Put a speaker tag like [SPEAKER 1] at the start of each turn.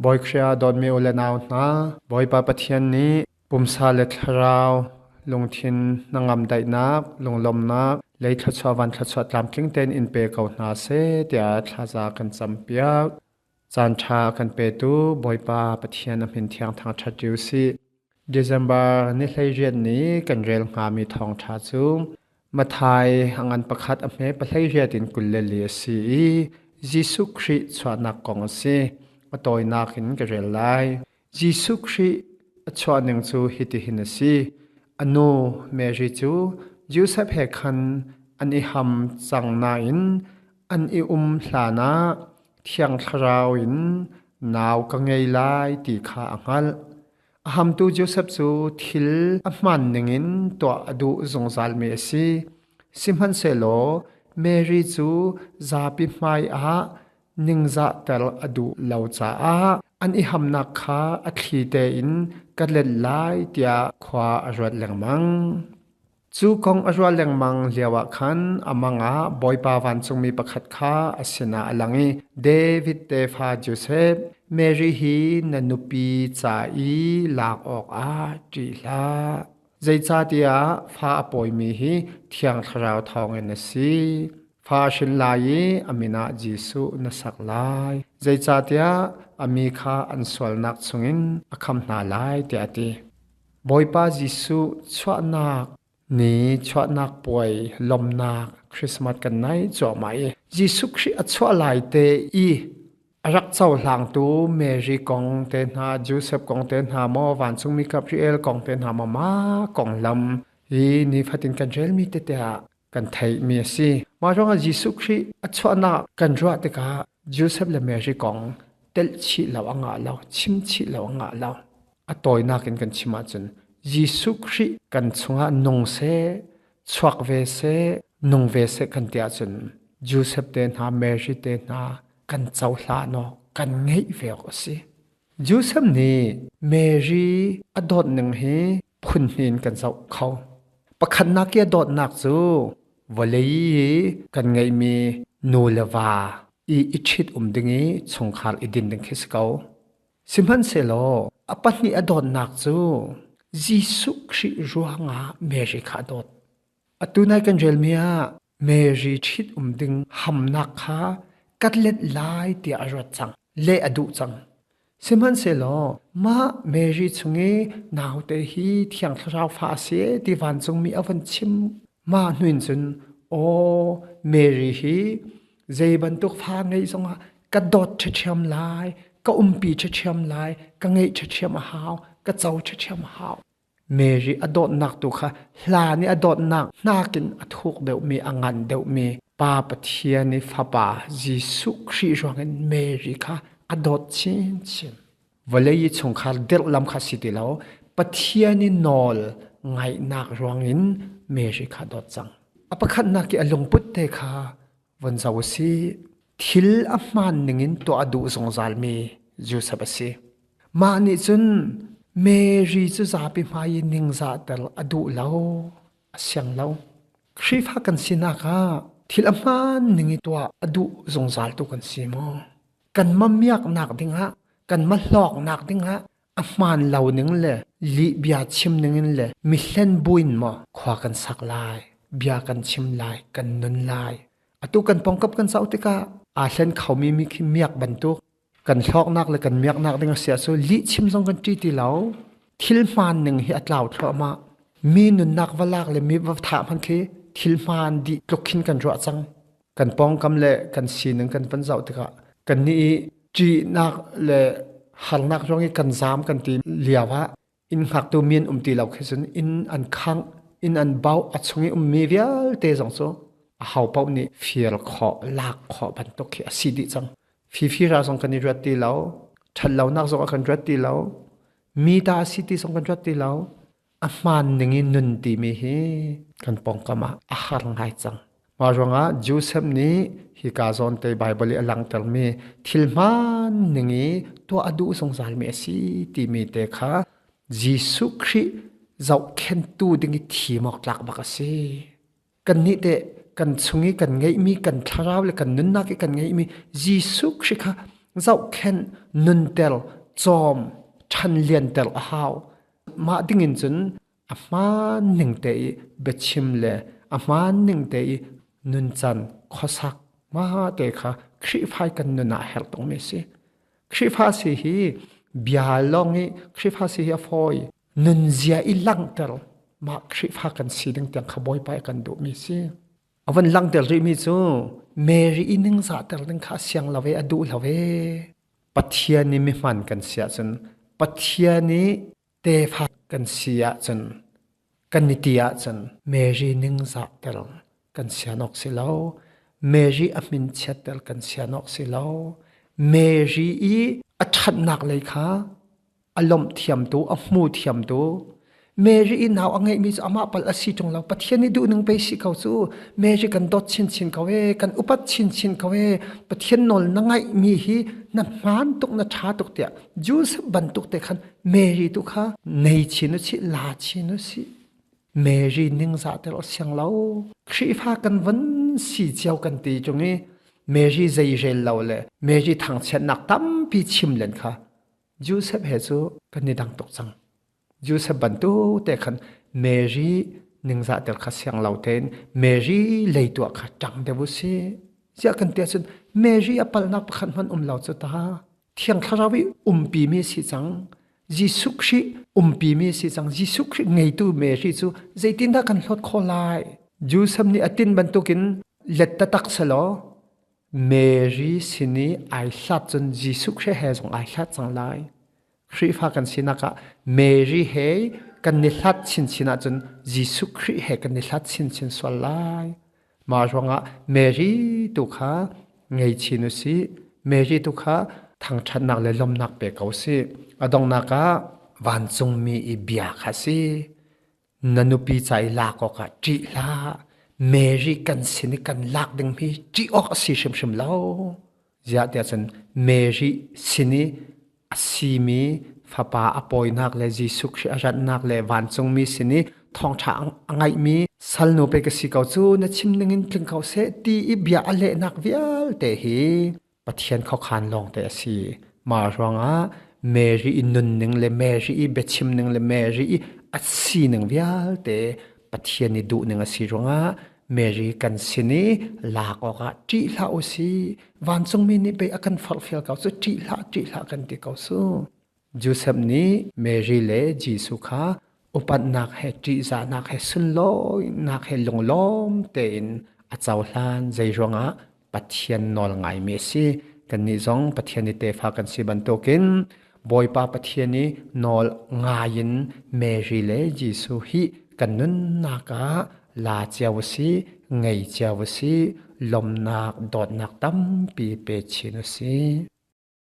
[SPEAKER 1] บอยเครียดอนมีอุลนาวนะบอยปาปะเทียนนี้ปุ่มซาเลทราวลงทินนางำได้นักลงลมนักเลยทัศวันทัศตามคิงเตนอินเปเกาหนาเสเดียทัศกันจำเปียกจานชากันเปตูบอยปาปะเทียนนำพินเทียงทางชัดจิวซีDecember นี่เลยเรียนนี้กันเรียนงามีทองชาจุงมาไทยหังอันประคัดอเมปะเลยเรียดินกุลเลลียซียิสุคริสวนักกองซีมาต่อยนักหินกันเรียนไลยิสุคริชวนึงจูฮิติหินซีอนุเมริจูยูเซฟเฮคันอันอิฮัมจังนาอินอันอิลานาเทียงคราวอินนาวกังไงไลตีขาอังลฮัมตูโจเซฟจูทิลอัฟมันนึงอินตัวอดูจงซาลเมซีซิมฮันเซโลเมริจูซาปิไมอานิงซาเตลอดูเลวจ้าอันอิฮัมนักขาอัคลีเตอินกัดเล็ดไลเตียขวาอรวดแหลงมังจูกองอรวดแหลงมังเลียวคันอามังอาบอยปาวันจงมีประคัดขาอสินาอลังอีเดวิดเตฟาโจเซฟเมรีฮีนันุปีจาอีลากออกอาจีลาใจจาเตียฟ้าปอยมีฮีเทียงคราวทองเอ็นซีฟ้าชินลายอามินาจิสุนสักลายใจจาเตียอามีคาอันสวลนักสุงินอคำนาลายเตียตีบอยปาจิสุชวนักนี้ชวนักป่วยลมนักคริสต์มาสกันไหนจ่อไหมจิสุคริอัชวลายเตอีรักเจ้าหลังตูเมรีกองเตนหาจูเซฟกองเตนหาโมวันซุงมีกับริเอลกองเตนหามามากองลำอีนี่ฟัดินกันเจลมีเตเตะกันไทยมีสิมาจงจิสุคริอัชวนักกันรัวเตกาจูเซฟและเมรีกองเตลชิลาวงาลาวชิมชิลาวงาลาวอตอยนักกันชิมาจนยิสุคริกันชงนงเสชวกเวเสนงเวเสกันเตียจนจูเซฟเตนหาเมรีเตนหากันเจ้าลาโนกันไงเวกสิจูเซฟนี่เมรีอดอดหนึ่งฮีพุนหินกันเจ้าเขาปะคันนักเกียดอดนักจูวเลยกันไงมีนูเลวาอิชิดดึงชงขาลอิดินดึงคิสเกาสิมันเซโลอปันนี่อดอดนักจูยิสุคริรัวงาเมริขาดดอตุนายกันเจลเมียเมริชิดดึงหำนักขากัดเล็ดลายเตียอรวดจังเลอดุจังสิมันเซโลมาเมริชงเงนาวเตฮีเทียงทราวฟาเสติวันจงมีอวันชิมมาหนุนจนโอเมริฮีเจบันตุกฟาไงจงกัดดดเชียมลายก็ปีเชียมลายก็ไงเชียมหาวก็เจ้าเชียมหาวเมรีอดอดนักตุค่ะลานี่อดอดนักน่ากินอทุกเดวมีอังันเดวมีปาปเทียนิฟาบาจิสุคริจวงเมรีค่ะอดอดชินชินวันเลยชงคาเดลลำคาสิติแล้วปเทียนินอลไงนักรวงินเมรีค่ะดอดจังอปขันนักอลงพุทเตค่ะวันเสาร์สีทิลอัมมันหนึ่งตัวอดูสงสารมีจูสับสีมานี่จนเมรีจะจับไปมายินิงซาเตลอดูเล่าเสียงเล่าครีฟ้ากันสินักะที่ละมันหนึ่งตัวอดูสงสารตัวกันสิมอกันมาเมียกหนักดิ้งฮะกันมาหลอกหนักดิ้งฮะอัฟมันเหล่านึงเลยลีเบียชิมนึงเลยมิเล่นบุญมอขวากันสักลายเบียกันชิมลายกันนุนลายอตุกันปองกับกันเสาติกาอาเล่นเขามีขี้เมียกบรรทุกกันชอกนักเลยกันเมียกนักดึงเสียสุลิชิมซงกันจีตีเหลาทิลมันหนึ่งเฮียเหล่าทรมามีนุนนักวลากเลยมีวัฏถามันคือทิลมันดีกลุกขินกันรัวจังกันปองกำเละกันสีหนึ่งกันเป็นเจ้าติกะกันนี้จีนักเลยหักนักร้องกันซ้ำกันตีเหลียวะอินหักตัวเมียนตีเหล่าคือส่วนอินอันคังอินอันเบาอัดชงมีเวียลเตจงโซเขาเป้านี่เฟียลขอลากขอบรรทุกเขียสีดิจังฟีราสงกันรัตตีเหลาฉันเหล่านักสงกันรัตตีเหลามีตาสิติสงกันรัตตีเหลาอามันหนึ่งนุนตีมีฮีกันปองกามาอาหารง่ายจังมาจงจูเซมนี้ฮิกาซอนเตไบเบิลอลังเตลมีทิลมันหนึ่งตัวอดูสงสารมีสิตีมีเตค่ะยิสุคริเจ้าเข็นตูดึงทีมอกหลักบักสิกันนี้เตกันชงกันไงมีกันทราวเลยกันนุนนักกันไงมียิสุคริค่ะ zau khen nun tel chom than lian tel a hau ma dingin chun a man ning te bechim le a man ning te nun chan khosak ma te kha khri phai kan nu na hel tong me si khri pha si hi bia long hi khri pha si hi foi nun zia i lang tel ma khri pha kan si ding tang khaboi pai kan du mi si awan lang tel ri mi chu mary ining za tel ding kha siang lave adu lave pathian ni mi man kan sia chun pathian ni te pha kan sia chun kan nitia chun mary ning za tel kan sia nok si lo mary amin chatel kan sia nok si lo mary i athat nak le kha alom thiam tu a hmu thiam tu Mary in now angai mi ama pal asi tong law pathian ni du nang pe si kau chu Mary kan dot chin chin kawe kan upat chin chin kawe pathian nol nangai mi hi na man tuk na tha tuk te jus ban tuk te khan Mary tu kha nei chin chi la chin si Mary ning za te lo siang law khri pha kan van si chiao kan ti chungi Mary zai rel law le Mary thang chen nak tam pi chim len kha Joseph he chu kan ni dang tok chang Joseph bantu te khan Mary ningza tel kha siang lauten Mary leitu kha tang de bu si sia kan te chun Mary apal nak khan man law chu ta thiang kharawi pi mi si chang Jisu Christ pi mi si chang Jisu Christ ngei tu Mary chu zaitin da kan hlot kholai Joseph ni atin bantukin letta tak salo Mary sini ai hlat chun Jisu Christ he jong ai hlat chang lai Khri pha kan sinaka Mary he kan ni hlat chin china chun Jisu Christ he kan ni hlat chin chin swal lai ma ronga Mary tu kha ngei chinu si Mary tu kha thang that nak le lom nak pe kau si adong naka wan chung mi i bia kha si nanupi chai la ko ka ti la Mary kan sin kan lak ding mi ti ok si shim shim lao ja tia chan Mary sini asimi fapa apoi nak le Jisu Christ arat nak le wan chung mi sini thong tha angai mi salno pe ka si kau chu na chim ningin tling kau se ti i bia ale nak vial te hi pathian kho khan long te si ma ronga Mary in nun ning le Mary i bechim ning le Mary i asi ning vial te pathian ni du ning asi ronga Mary kan sini la ko ka ti la o si wan chung mi ni pe akan fal fial kau chu ti la kan ti kau su Joseph ni Mary le Jisu kha upat nak he ti za nak he sun loi nak he long lom te in a chaw hlan zai ronga pathian nol ngai me si kan ni zong pathian ni te pha kan si ban tokin boy pa pathian ni nol ngain Mary le Jisu hi kan nun naka la chiaw si ngei chiaw si lom nak dot nak tam pi pe chinu si